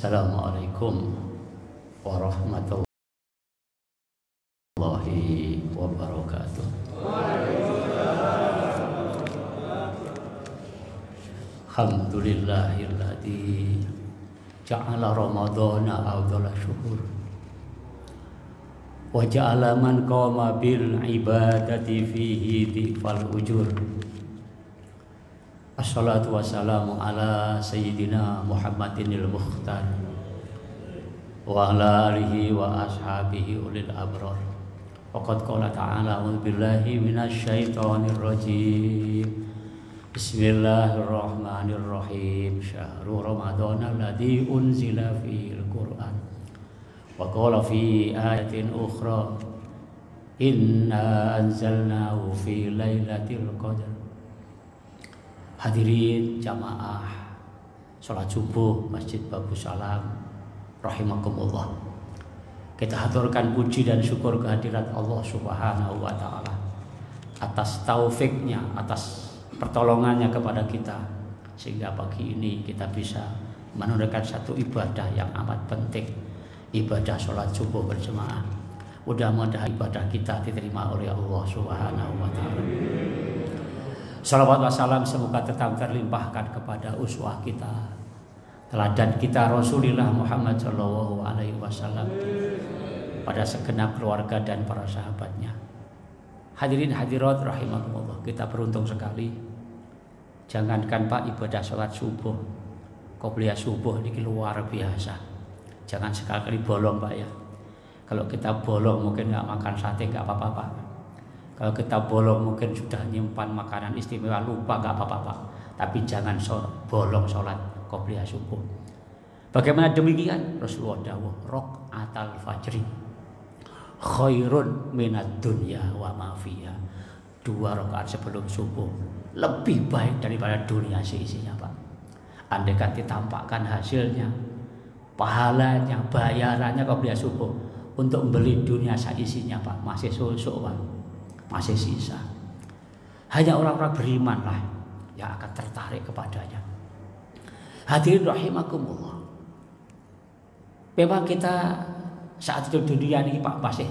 Assalamualaikum warahmatullahi wabarakatuh. Alhamdulillahilladzi ja'ala ramadhana afdhala syuhur wa ja'ala man qama bil ibadati fihi dhifal ujur. Assalatu wassalamu ala sayyidina Muhammadinil Mukhtar wa ala alihi wa ashabihi ulil abrar. Waqad qala ta'ala a'udzu billahi minasy syaithanir rajim. Bismillahirrahmanirrahim. Syahrul ramadhana alladzi unzila fihil Qur'an. Wa qala fi ayatin ukhra inna anzalnahu fi lailatul qadar. Hadirin jamaah salat subuh Masjid Babu Salam rahimakumullah. Kita haturkan puji dan syukur kehadirat Allah Subhanahu wa taala atas taufiknya, atas pertolongannya kepada kita, sehingga pagi ini kita bisa menunaikan satu ibadah yang amat penting, ibadah salat subuh berjamaah. Mudah-mudahan ibadah kita diterima oleh Allah Subhanahu wa taala. Salawat wassalam semoga tetap terlimpahkan kepada uswah kita, teladan kita Rasulullah Muhammad sallallahu alaihi wasallam, pada segenap keluarga dan para sahabatnya. Hadirin hadirat rahimakumullah, kita beruntung sekali. Jangankan Pak ibadah sholat subuh, qobliyah subuh ini luar biasa. Jangan sekali-kali bolong Pak ya. Kalau kita bolong mungkin nggak makan sate nggak apa-apa Pak. Kalau kita bolong mungkin sudah nyimpan makanan istimewa lupa nggak apa-apa Pak. Tapi jangan bolong sholat qobliyah subuh. Bagaimana demikian? Rasulullah dawuh raqatal fajri khairun minad dunya wa ma fiha. 2 rakaat sebelum subuh lebih baik daripada dunia seisinya Pak. Andaikan ditampakkan hasilnya, pahalanya, bayarannya qobliyah subuh untuk membeli dunia seisinya Pak, masih susuk Pak, masih sisa. Hanya orang-orang beriman lah yang akan tertarik kepadanya. Hadirin rahimakumullah, memang kita saat itu dunia ini Pak masih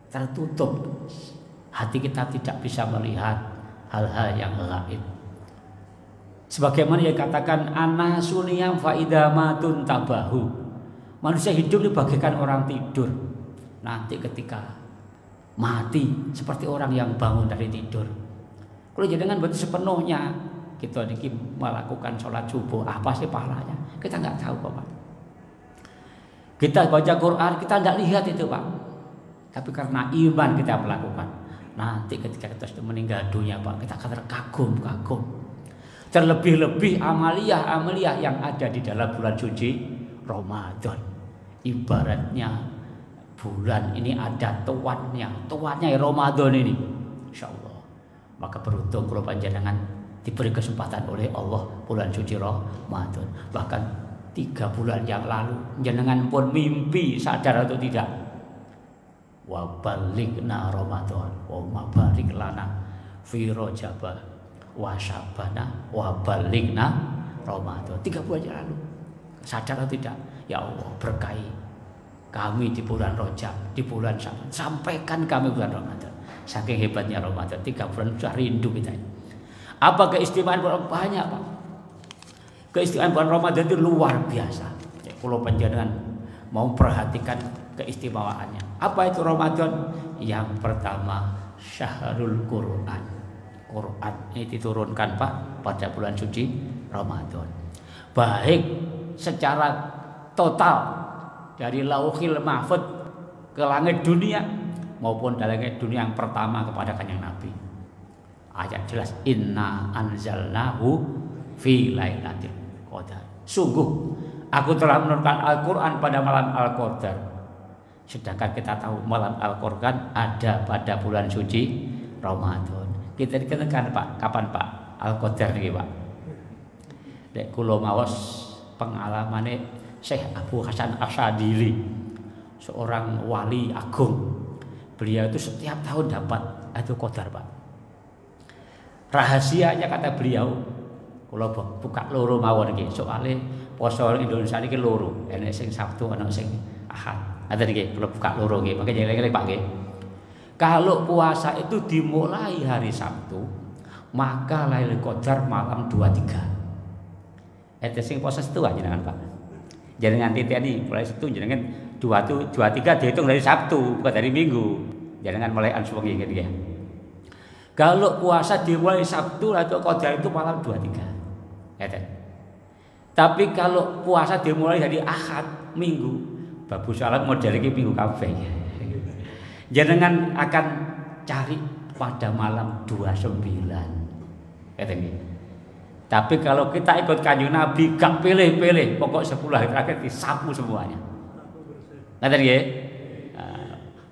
tertutup. Hati kita tidak bisa melihat hal-hal yang gaib. Sebagaimana yang katakan ana suniyam fa idza matun tabahu. Manusia hidup ini bagaikan orang tidur. Nanti ketika mati seperti orang yang bangun dari tidur. Kalau jangan buat sepenuhnya kita ini melakukan sholat subuh, apa sih pahalanya? Kita nggak tahu Bapak. Kita baca Quran, kita tidak lihat itu Pak. Tapi karena iman kita melakukan. Nanti ketika kita sudah meninggal dunia Pak, kita akan terkagum-kagum. Terlebih-lebih amaliyah-amaliyah yang ada di dalam bulan suci Ramadan. Ibaratnya bulan ini ada tuannya Ramadan ini. Insyaallah. Maka beruntung kalau panjenengan diberi kesempatan oleh Allah bulan suci Ramadan. Bahkan 3 bulan yang lalu jenengan pun mimpi, sadar atau tidak, wa balighna Ramadan wa mabarik lana fi Rajab wa Sya'ban wa balighna Ramadan. 3 bulan yang lalu, sadar atau tidak, ya Allah berkahi kami di bulan Rajab, di bulan Sya'ban, sampaikan kami bulan Ramadan. Saking hebatnya Ramadan, 3 bulan sudah rindu kita. Apa keistimewaan bulan? Banyak Pak. Keistimewaan bulan Ramadan itu luar biasa. Kalau panjenengan mau perhatikan keistimewaannya. Apa itu Ramadan? Yang pertama syahrul Quran. Quran ini diturunkan Pak pada bulan suci Ramadan. Baik secara total dari Lauhil Mahfuz ke langit dunia maupun dari langit dunia yang pertama kepada Kanjeng Nabi. Ayat jelas inna anzalnahu fi lailatul qadar. Sungguh aku telah menurunkan Al-Quran pada malam Al-Qadar. Sedangkan kita tahu malam Al-Quran ada pada bulan suci Ramadan. Kita dikenakan Pak, kapan Pak Al-Qadar ini Pak? Dek kula maos pengalamane Syekh Abu Hasan Asyadili, seorang wali agung. Beliau itu setiap tahun dapat Lailatul Qadar Pak. Rahasianya kata beliau, kalau buka loro mawon iki, soalnya poso Indonesia niki loro, enek sing Sabtu ana sing Ahad. Ngaten nggih, kula buka loro nggih, mangke jelek-jelek Pak nggih. Kalau puasa itu dimulai hari Sabtu, maka Lailatul Qadar malam 23. Ete sing poso Sabtu aja jenengan Pak. Jenengan titeni mulai Sabtu jenengan 23 dihitung dari Sabtu, bukan dari Minggu. Jenengan mulai ansuwengi nggih. Kalau puasa dimulai Sabtu Lailatul Qadar itu malam 23. Eten. Tapi kalau puasa dimulai dari Ahad, Minggu, Babu Salat model iki minggu kabeh. Jenengan akan cari pada malam 29. Eten nggih. Tapi kalau kita ikut Kanjeng Nabi gak pilih-pilih, pokok 10 hari terakhir disapu semuanya. Ngaten nggih?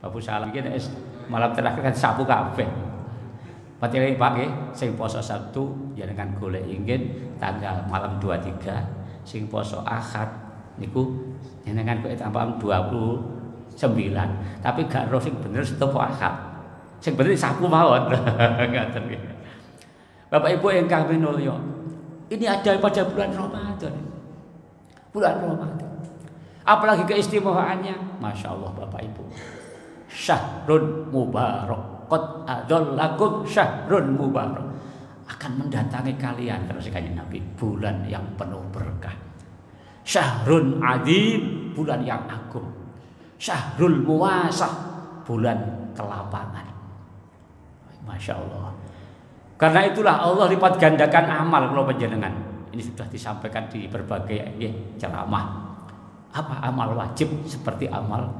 Babu Salat iki malam terakhir kan sapu kabeh. Patile Pak nggih, sing poso Sabtu jenengan golek ingin tanggal malam 23, sing poso Ahad niku jenengan kok tambah 29. Tapi gak ro sing bener setopo Ahad. Sing bener sapu mawon. Ngaten nggih. Bapak Ibu ingkang minulya, ini ada pada bulan Ramadan. Bulan Ramadan. Apalagi keistimewaannya, Masya Allah Bapak Ibu. Syahrun Mubarak. Qad adallakum syahrun mubarak, akan mendatangi kalian terus Kanjeng Nabi bulan yang penuh berkah. Syahrun adzim, bulan yang agung. Syahrul muwasah, bulan kelapangan. Masya Allah. Karena itulah Allah lipat gandakan amal kalau panjenengan. Ini sudah disampaikan di berbagai ceramah. Apa amal wajib seperti amal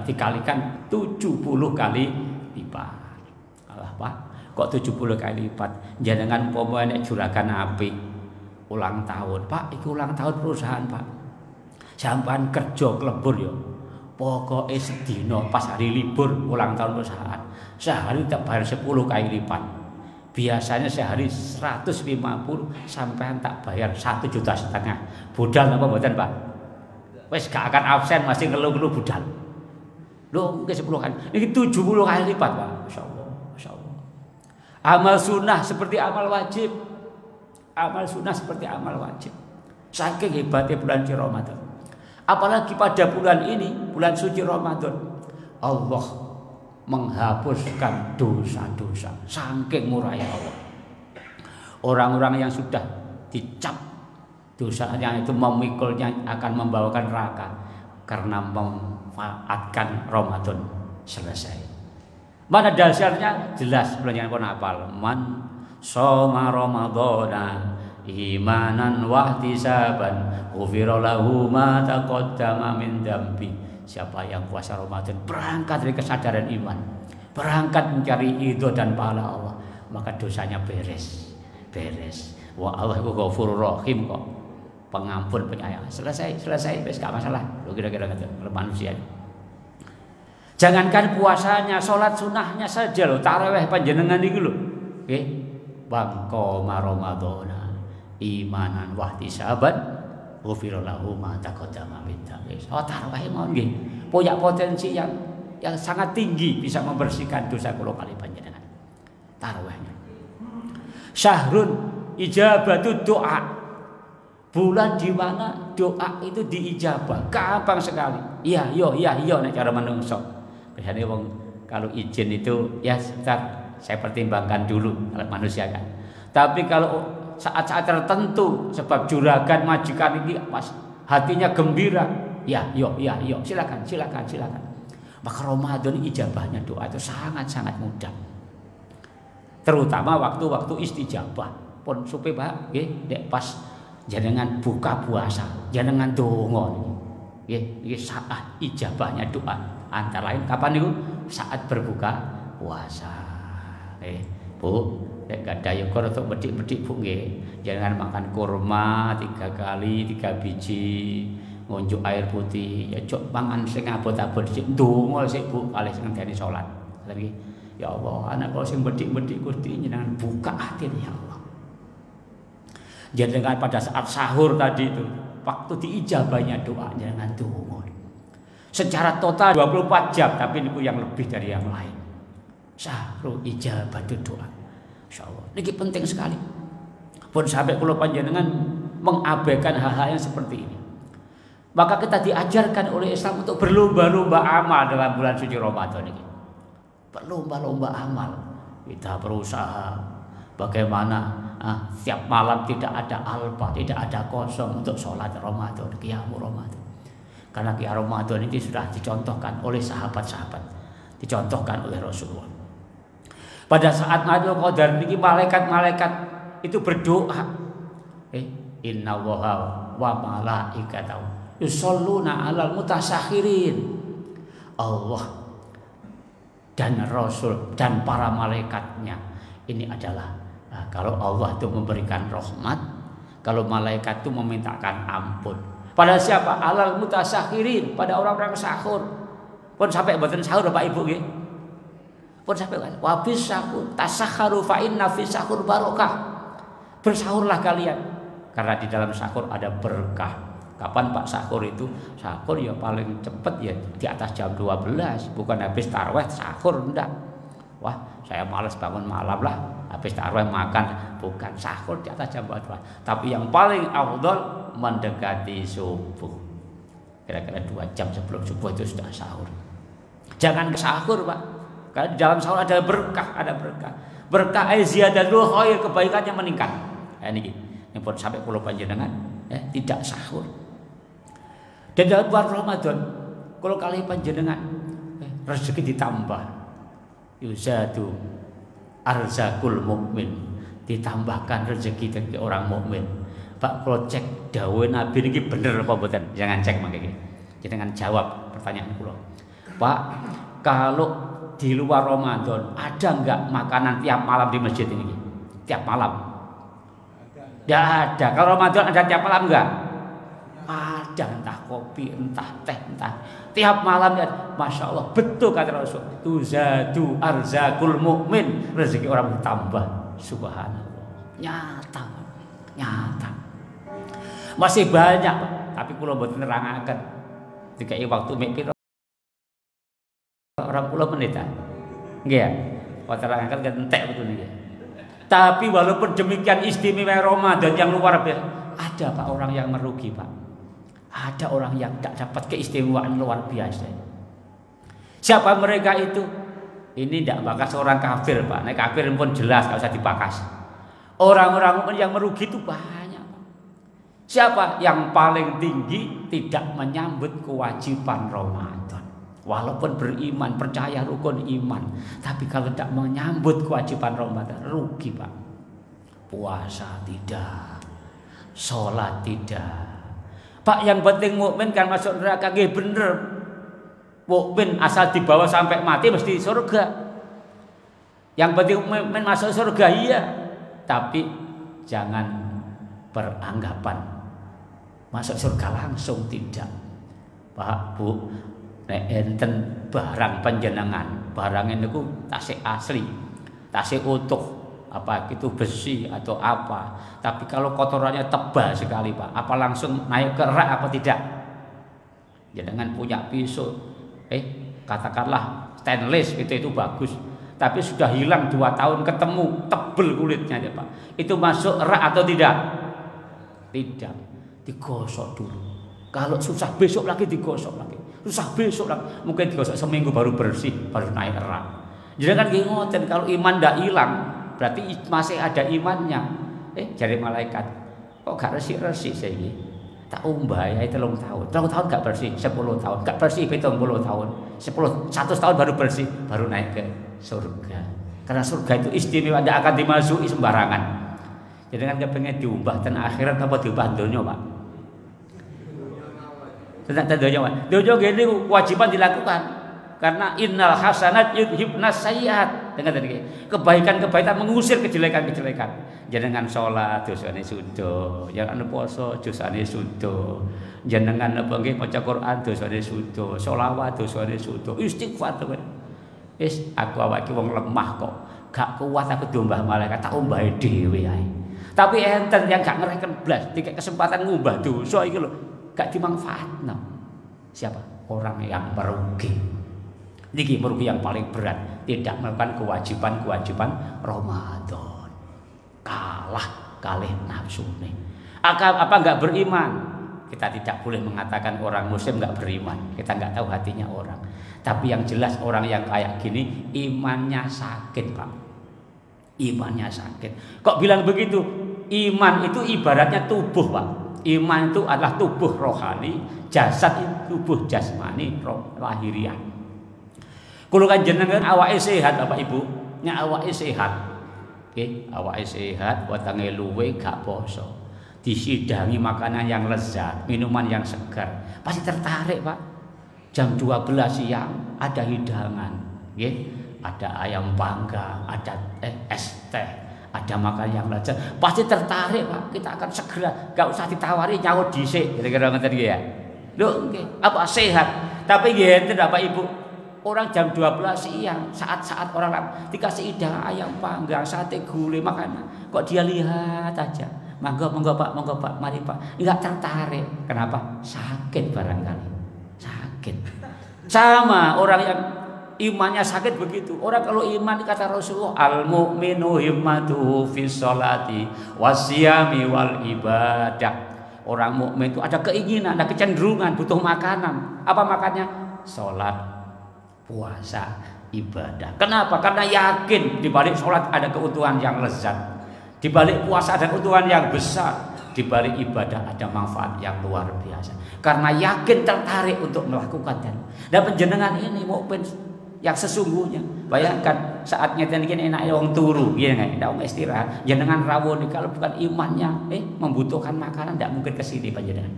dikalikan 70 kali lipat. Alah Pak, kok 70 kali lipat? Jenengan umpama nek juragan apik ulang tahun, Pak, iki ulang tahun perusahaan, Pak. Sampean kerja klebur ya. Pokoke sedina pas hari libur ulang tahun perusahaan, sehari tak bayar 10 kali lipat. Biasanya sehari 150, sampean tak bayar 1,5 juta. Budal apa mboten, Pak? Wis gak akan absen, masih ngeluh-ngeluh budal. Loh, ke 10 kali. Ini 70 kali lipat, Pak. Masya Allah, Masya Allah. Amal sunnah seperti amal wajib. Amal sunnah seperti amal wajib. Saking hebatnya bulan suci Ramadan. Apalagi pada bulan ini, bulan suci Ramadan, Allah menghapuskan dosa-dosa. Saking murahnya Allah. Orang-orang yang sudah dicap dosanya itu memikulnya akan membawakan neraka karena memanfaatkan Ramadan selesai. Mana dasarnya? Jelas belajar pun hafal. Man shoma Ramadhana imanan wa ihtisaban ghufira lahu ma taqaddama min dambi. Siapa yang puasa Ramadan berangkat dari kesadaran iman, berangkat mencari ridho dan pahala Allah, maka dosanya beres. Wah, Allah itu Ghafurur Rahim kok. Pengampun penyayang. Selesai wis gak masalah. Lho kira-kira gitu manusia. Jangankan puasanya, salat sunahnya saja lho, tarawih panjenengan iki lho. Nggih. Bangko Ramadhana imanan wa ihtisaban ghufira lahu ma taqaddama min dhanbi. Oh, tarawih mawon nggih. Punya potensi yang sangat tinggi bisa membersihkan dosa kula kali panjenengan. Tarawihnya. Syahrun ijabatud doa. Bulan di mana doa itu diijabah, gampang sekali. Iya nek cara menungso. Biasanya wong kalau izin itu ya sebentar saya pertimbangkan dulu kalau manusia kan. Tapi kalau saat-saat tertentu sebab juragan majikan ini pas hatinya gembira, ya silakan. Maka Ramadan ijabahnya doa itu sangat-sangat mudah. Terutama waktu-waktu istijabah. Pun supe Pak nggih nek pas jangan buka puasa, jangan donga nggih saat ijabahnya doa. Antara lain kapan niku? Saat berbuka puasa. Bu, nek gadah yogurt untuk medik-medik Bu nggih. Jangan makan kurma 3 kali 3 biji, ngunjuk air putih. Ya cok mangan sing abot-abot sik donga sik Bu kalih sing ngenteni salat. Lagi ya Allah, anak kula sing medik-medik Gusti jenengan buka hatine ya Allah. Jangan pada saat sahur tadi itu, waktu diijabahnya doa jangan tunggu. Secara total 24 jam, tapi itu yang lebih dari yang lain. Sahur ijabah itu doa. Insyaallah. Ini penting sekali. Pun sampai kula panjenengan mengabaikan hal-hal yang seperti ini. Maka kita diajarkan oleh Islam untuk berlomba-lomba amal dalam bulan suci Ramadan ini. Berlomba-lomba amal. Kita berusaha bagaimana setiap malam tidak ada alpa, tidak ada kosong untuk sholat Ramadan, qiyamul Ramadan. Karena qiyamul Ramadan ini sudah dicontohkan oleh sahabat-sahabat, dicontohkan oleh Rasulullah. Pada saat Lailatul Qadar ini malaikat-malaikat itu berdoa. Inna wa malaikatahu yusholluna 'alal mutasakhirin. Allah dan Rasul dan para malaikatnya ini adalah kalau Allah itu memberikan rahmat, kalau malaikat itu memintakan ampun. Pada siapa? 'Alal mutasakhirin, pada orang-orang sahur. Pun sampai mboten sahur Bapak Ibu nggih. Pun sampai wa bis sahur tasakharu fa inna fi sahur barokah. Bersahurlah kalian karena di dalam sahur ada berkah. Kapan Pak sahur itu? Sahur ya paling cepet ya di atas jam 12, bukan habis tarawih sahur enggak. Wah, saya malas bangun malam lah, habis tarawih makan, bukan sahur di atas jam 12. Tapi yang paling afdal mendekati subuh. Kira-kira 2 jam sebelum subuh itu sudah sahur. Jangan ke sahur, Pak. Karena di dalam sahur ada berkah, ada berkah. Berkah ziyadatul khair, kebaikannya meningkat. Ini pun sampai pulau panjenengan tidak sahur. Dan dalam bulan Ramadan, kalau kalian panjenengan rezeki ditambah, yuzadu arzakul mukmin, ditambahkan rezeki dari orang mukmin. Pak, kalau cek dawuh Nabi ini bener apa mboten? Jangan cek mangke. Jangan jawab pertanyaan kula. Pak, kalau di luar Ramadan ada enggak makanan tiap malam di masjid ini? Tiap malam? Tidak ada. Kalau Ramadan ada tiap malam enggak? Ada, entah kopi, entah teh, entah tiap malam ya. Masya Allah, betul kata Rasul. Tuzadu arzakul mukmin, rezeki orang bertambah. Subhanallah, nyata, nyata. Masih banyak, tapi kalau buat nerangaken, dikai waktu mikir orang pulau menit, enggak ya? Waktu nerangaken gentek betul nih. Tapi walaupun demikian istimewa Ramadan yang luar biasa, ada Pak orang yang merugi Pak. Ada orang yang tidak dapat keistimewaan luar biasa. Siapa mereka itu? Ini tidak bakas orang kafir Pak. Nah, kafir pun jelas kalau usah dibakas. Orang-orang yang merugi itu banyak. Siapa? Yang paling tinggi tidak menyambut kewajiban Ramadan. Walaupun beriman, percaya rukun iman, tapi kalau tidak menyambut kewajiban Ramadan, rugi Pak. Puasa tidak, sholat tidak. Pak, yang penting mukmin kan masuk neraka, nggih bener. Mukmin asal dibawa sampai mati mesti surga. Yang penting mukmin masuk surga iya, tapi jangan beranggapan masuk surga langsung, tidak. Pak, Bu, nek enten barang panjenengan, barang niku tasik asli, tasik utuh, apa itu besi atau apa, tapi kalau kotorannya tebal sekali Pak, apa langsung naik ke rak apa tidak? Jangan punya pisau, katakanlah stainless itu bagus, tapi sudah hilang 2 tahun ketemu tebel kulitnya ya Pak, itu masuk rak atau tidak? Tidak, digosok dulu. Kalau susah besok lagi digosok lagi, susah besok lagi, mungkin digosok seminggu baru bersih, baru naik rak. Jangan ngoten, kalau iman tidak hilang berarti masih ada imannya. Jari malaikat, kok gak resik-resik saya ini? Tak umbayai 3 tahun. 3 tahun gak bersih, 10 tahun gak bersih, 70 tahun, 100 tahun baru bersih, baru naik ke surga. Karena surga itu istimewa, tidak akan dimasuki sembarangan. Jadi kan kepengen diubah dan akhirat apa diubah dunia Pak? Tentang dunia Pak. Dunia gini kewajiban dilakukan. Karena innal hasanat yudhibnas sayyiat. Dengar tadi, kebaikan-kebaikan mengusir kejelekan-kejelekan. Jenengan sholat dosane sudo, jangan puasa dosane sudo. Jenengan apa nggih maca Quran dosane sudo, sholawat dosane sudo, istighfar to. Aku awake wong lemah kok. Gak kuat aku diumbah malaikat, tak umbahe dhewe ae. Tapi enten yang gak ngereken blas, dikek kesempatan ngubah dosa iki lho, gak dimanfaatno. Siapa? Orang yang merugi. Niki merugi yang paling berat, tidak melakukan kewajiban-kewajiban Ramadan. Kalah kalih nafsu nih. Apa enggak beriman? Kita tidak boleh mengatakan orang muslim enggak beriman. Kita enggak tahu hatinya orang. Tapi yang jelas orang yang kayak gini imannya sakit, Pak. Imannya sakit. Kok bilang begitu? Iman itu ibaratnya tubuh, Pak. Iman itu adalah tubuh rohani, jasad itu tubuh jasmani, lahiriah. Kulo kan jenengan awake sehat, Bapak Ibu. Nya awake sehat. Nggih, awake sehat, wetenge luwe gak poso. Disidangi makanan yang lezat, minuman yang segar, pasti tertarik, Pak. Jam 12 siang ada hidangan, nggih. Ada ayam panggang, ada es teh, ada makan yang lezat, pasti tertarik, Pak. Kita akan segera, gak usah ditawari nyaut dhisik, kira-kira ngoten nggih ya. Lho, nggih, apa sehat. Tapi nggih enten Bapak Ibu, orang jam 12 siang, saat-saat orang dikasih hidangan ayam panggang, sate gulai, makanan, kok dia lihat aja. Monggo Pak, monggo Pak, mari Pak. Enggak tertarik. Kenapa? Sakit barangkali. Sakit. Sama orang yang imannya sakit begitu. Orang kalau iman kata Rasulullah, al-mu'minu himmatuhu fis sholati wasyami wal ibadah. Orang mukmin itu ada keinginan, ada kecenderungan, butuh makanan. Apa makannya? Salat, puasa, ibadah. Kenapa? Karena yakin di balik salat ada keuntungan yang lezat. Di balik puasa ada keuntungan yang besar, di balik ibadah ada manfaat yang luar biasa. Karena yakin tertarik untuk melakukannya. Dan penjenengan ini mukmin yang sesungguhnya. Bayangkan saat ngeten iki enak wong turu, ya nggak? Wong istirahat. Jenengan rawuh kalau bukan imannya, membutuhkan makanan tidak mungkin kesini panjenengan.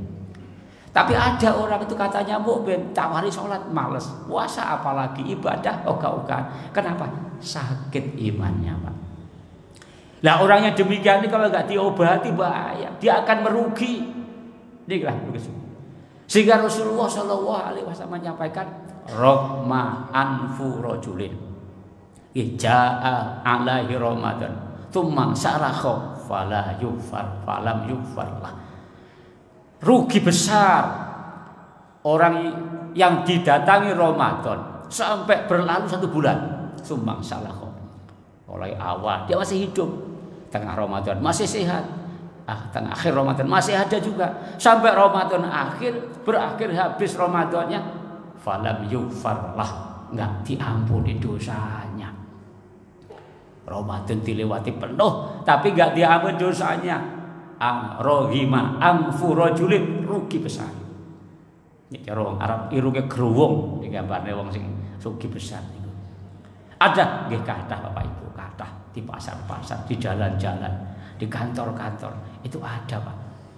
Tapi ada orang itu katanya mukmin, tawari sholat males, puasa apalagi ibadah ogah-ogahan. Kenapa? Sakit imannya, Pak. Nah orang yang demikian ini kalau nggak diobati bahaya, dia akan merugi. Inilah sehingga Rasulullah Shallallahu Alaihi Wasallam menyampaikan, Rokma anfu rojulin, ijaa alaihi Ramadan, tumang sarakho fala yufar falam yufarlah. Rugi besar orang yang didatangi Ramadan sampai berlalu 1 bulan, tumang sarakho. Mulai awal dia masih hidup. Tengah Ramadan masih sehat, tengah akhir Ramadan masih ada juga, sampai Ramadan berakhir habis Ramadannya, falam yufarlah, nggak diampuni dosanya. Ramadan dilewati penuh, tapi nggak diampuni dosanya. Rohima angfu rojulin, rugi besar. Ini cara orang Arab irunge growong, digambarne wong sing rugi besar. Ada nggih kathah Bapak Ibu, kathah di pasar-pasar, di jalan-jalan, di kantor-kantor itu ada, Pak.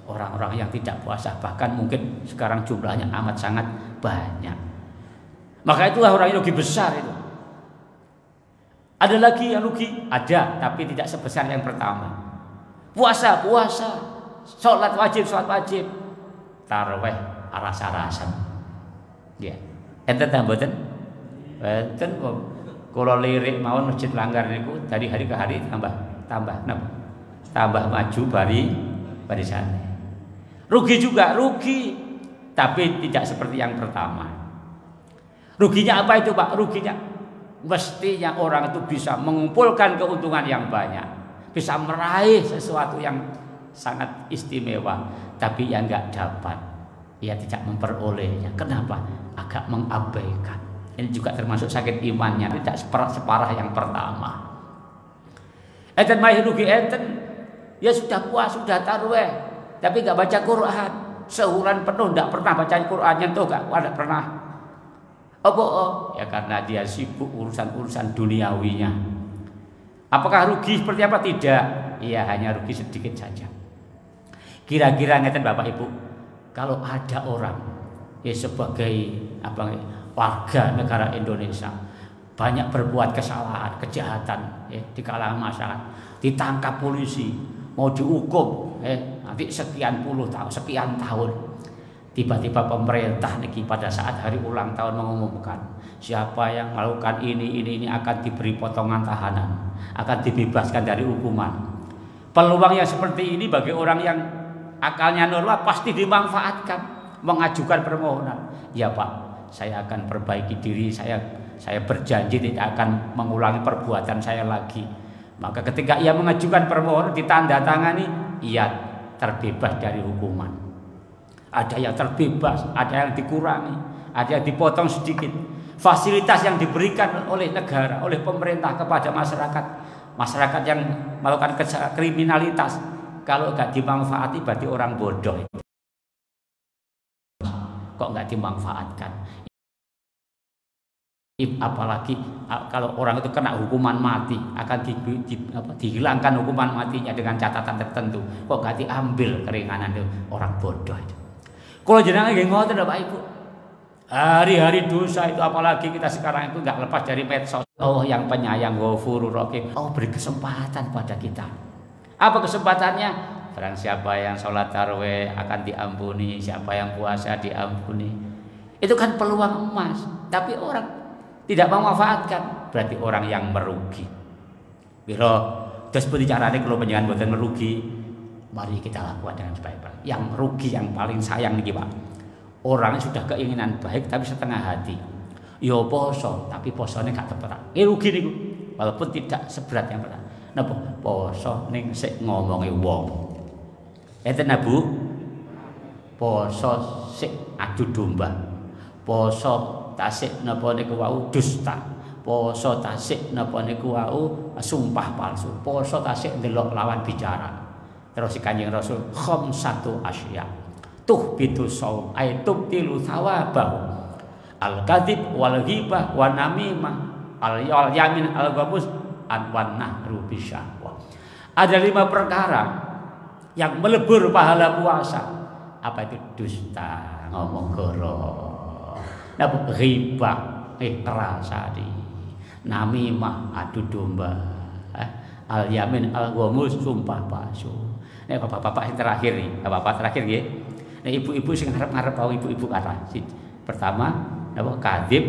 Orang-orang yang tidak puasa, bahkan mungkin sekarang jumlahnya amat sangat banyak. Maka itulah orang yang rugi besar itu. Ada lagi yang rugi, ada, tapi tidak sebesar yang pertama. Puasa, sholat wajib, taraweh aras-arasan. Ya, enten ta mboten? Enten kok. Kalau lirik mawon masjid Langgar niku dari hari ke hari tambah maju barisannya. Rugi juga, tapi tidak seperti yang pertama. Ruginya apa itu, Pak? Ruginya mestinya orang itu bisa mengumpulkan keuntungan yang banyak, bisa meraih sesuatu yang sangat istimewa, tapi yang nggak dapat, ia tidak memperolehnya. Kenapa? Agak mengabaikan. Ini juga termasuk sakit imannya, tidak separah yang pertama. Enten mah rugi enten, ya sudah puas, sudah tarawih, tapi nggak baca Quran, sebulan penuh nggak pernah baca Quran, nyentuh nggak pernah. Ya karena dia sibuk urusan duniawinya. Apakah rugi seperti apa? Tidak. Iya, hanya rugi sedikit saja. Kira-kira ngeten Bapak Ibu, kalau ada orang sebagai warga negara Indonesia banyak berbuat kesalahan, kejahatan di kalangan masyarakat, ditangkap polisi, mau dihukum nanti sekian tahun. Tiba-tiba pemerintah niki pada saat hari ulang tahun mengumumkan siapa yang melakukan ini akan diberi potongan tahanan, akan dibebaskan dari hukuman. Peluang yang seperti ini bagi orang yang akalnya normal pasti dimanfaatkan, mengajukan permohonan. Ya Pak, saya akan perbaiki diri, saya berjanji tidak akan mengulangi perbuatan saya lagi. Maka ketika ia mengajukan permohonan ditandatangani, iya terbebas dari hukuman. Ada yang terbebas, ada yang dikurangi, ada yang dipotong sedikit. Fasilitas yang diberikan oleh negara, oleh pemerintah kepada masyarakat yang melakukan kriminalitas, kalau nggak dimanfaati berarti orang bodoh. Kok nggak dimanfaatkan? Apalagi kalau orang itu kena hukuman mati, akan dihilangkan hukuman matinya dengan catatan tertentu. Kok nggak diambil keringanan itu? Orang bodoh itu. Kalau jenengan nggih ngoten Bapak Ibu. Hari-hari dosa itu, apalagi kita sekarang itu nggak lepas dari medsos. Oh, yang penyayang, Ghafurur Rahim. Oh, beri kesempatan pada kita. Apa kesempatannya? Barang siapa yang sholat tarawih akan diampuni, siapa yang puasa diampuni. Itu kan peluang emas. Tapi orang tidak memanfaatkan, berarti orang yang merugi. Bila terus caranya kalau penjangan buatan merugi, mari kita lakukan dengan sebaik-baik. Yang rugi yang paling sayang nih Pak. Orang sudah keinginan baik tapi setengah hati. Yo poso tapi posone gak tepat. Rugi niku. Walaupun tidak seberat yang pertama. Napa? Poso ning sik ngomongi wong. Enten Bu. Poso sik adu domba. Poso tasik napa niku wau dusta. Poso tasik napa niku wau sumpah palsu. Poso tasik ndelok lawan bicara. Terus si Kanjeng Rasul khamsatu asya. Tuhbitu saum ay tubtilu thawabahu al-kadzib wal ghibah wan namimah al-yamin al-ghamus wan nahru bisyahwah. Ada 5 perkara yang melebur pahala puasa. Apa itu? Dusta, ngomong goroh, ghibah, rasadi, namimah, adu domba, al-yamin al-ghamus, sumpah palsu. Nek bapak-bapak yang terakhir nih, bapak terakhir nggih. Nah, ibu-ibu sing ngarep-ngarep wong ibu-ibu kata. Pertama, napa kadzib,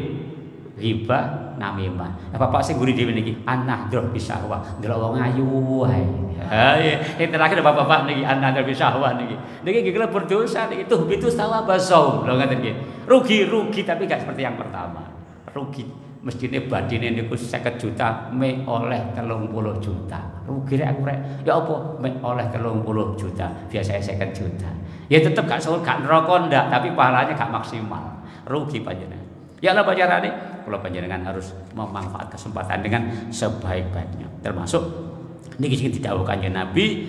ghibah, namimah. Nah, bapak sing guri dhewe niki, an-nahdhur bisyahwah, ndelok wong ayu wae. Ha, yang terakhir bapak-bapak niki an-nahdhur bisyahwah niki. Niki nggih berdosa niki tuh itu sawabasau. Lho ngaten nggih. Rugi tapi gak seperti yang pertama. Rugi mestine badine niku 50 juta me oleh 30 juta. Rugi rek aku rek. Ya apa me oleh 30 juta, biasanya 50 juta. Ya tetep gak surga neraka ndak, tapi pahalanya gak maksimal. Rugi panjenengan. Ya apa carane? Kula panjenengan harus memanfaatkan kesempatan dengan sebaik-baiknya. Termasuk niki sing didhawuhkan kanjeng Nabi,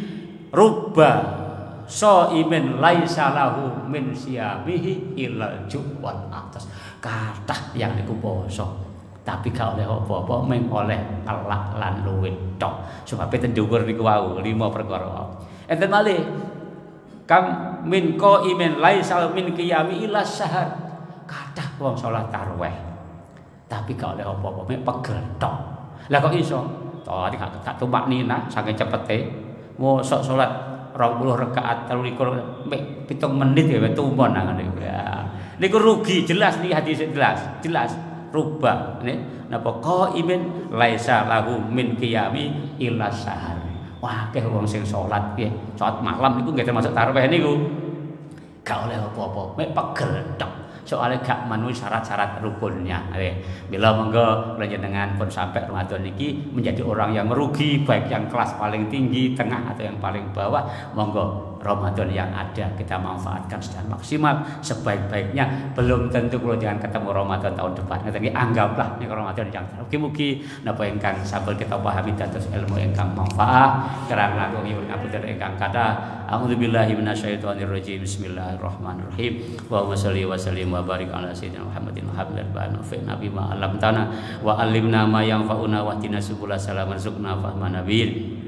rubba shaimin laisa lahu min siyamihi illal ju'wal atas. Kathah yang niku poso tapi gak oleh apa-apa mung oleh elak lan luwih tok. Sebab tendhuwur niku wau 5 perkara. Enten malih kam min qaimin laisa min qiyami illa sahar. Kathah wong salat tarawih tapi gak oleh apa-apa mung pegel tok. Lah kok iso? Tadi gak tumak nina saking cepete. Mosok salat 20 rakaat 23 mek 7 menit ya tumpon nang niku. Ya. Niku rugi jelas nih hadis jelas. Rubah nih napa qaimin laisa lahu min qiyami illa sahar. Wah, akeh wong sing salat piye salat malam niku nggih termasuk tarawih niku gak oleh apa-apa mek pegel tok. Soalnya gak memenuhi syarat-syarat rukunnya. Bila monggo panjenengan pun sampai Ramadan niki menjadi orang yang merugi, baik yang kelas paling tinggi, tengah atau yang paling bawah, monggo Ramadan yang ada kita manfaatkan secara maksimal sebaik-baiknya. Belum tentu kalau jangan ketemu Ramadan tahun depan. Tapi anggaplah nih Ramadan yang mugi-mugi napa ingkang sampun kita pahami dados ilmu ingkang manfaat. Karena aku nyuwun ngapunten ingkang kathah. A'udzubillahi minasyaitonir rajim. Bismillahirrahmanirrahim. Wa shalli wa sallim wa barik ala sayyidina Muhammadin wa hablil banu fi nabi ma alamtana wa alimna ma yanfa'una wa tina subul salam warzuqna fahman nabiyyin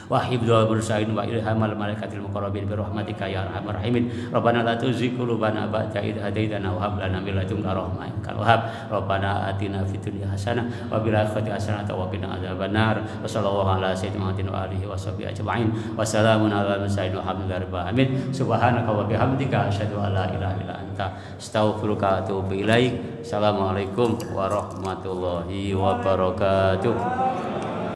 wa hifdzal mursalin wa ilhamal malaikatil muqarrabin bi rahmatika ya arhamar rahimin. Rabbana la tuzigh qulubana ba'da idh hadaitana wa hab lana min ladunka rahmah innaka wahhab. Rabbana atina fid dunya hasanah wa fil akhirati hasanah wa qina adzabannar. Wa sallallahu ala sayyidina Muhammadin wa alihi washabihi ajma'in. Wassalamun ala mursalin walhamdulillahi rabbil alamin. Subhanaka wa bihamdika asyhadu an la ilaha illa anta astaghfiruka wa atubu ilaik. Assalamualaikum warahmatullahi wabarakatuh.